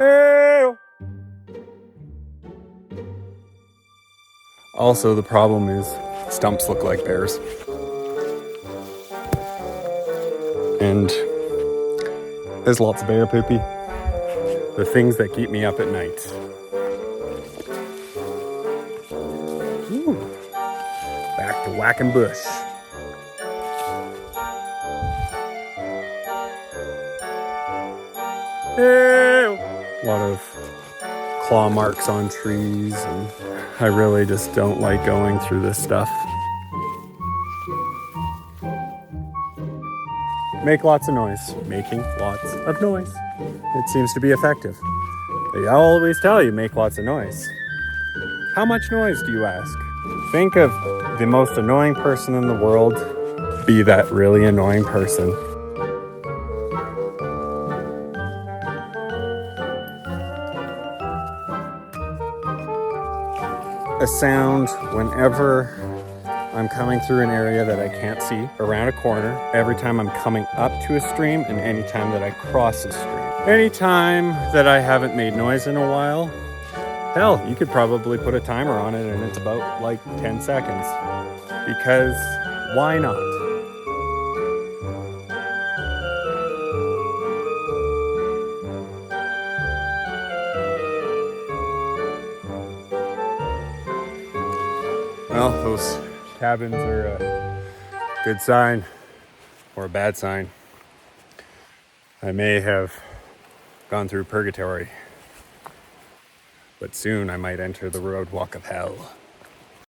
Hey! Also, the problem is stumps look like bears. And there's lots of bear poopy. The things that keep me up at night. Ooh. Back to whacking bush. Ew. A lot of claw marks on trees, and I really just don't like going through this stuff. Make lots of noise. Making lots of noise. It seems to be effective. They always tell you make lots of noise. How much noise, do you ask? Think of the most annoying person in the world. Be that really annoying person. A sound whenever I'm coming through an area that I can't see, around a corner, every time I'm coming up to a stream, and any time that I cross a stream. Anytime that I haven't made noise in a while, hell, you could probably put a timer on it and it's about like 10 seconds. Because why not? Well, those cabins are a good sign or a bad sign. I may have gone through purgatory, but soon I might enter the road walk of hell.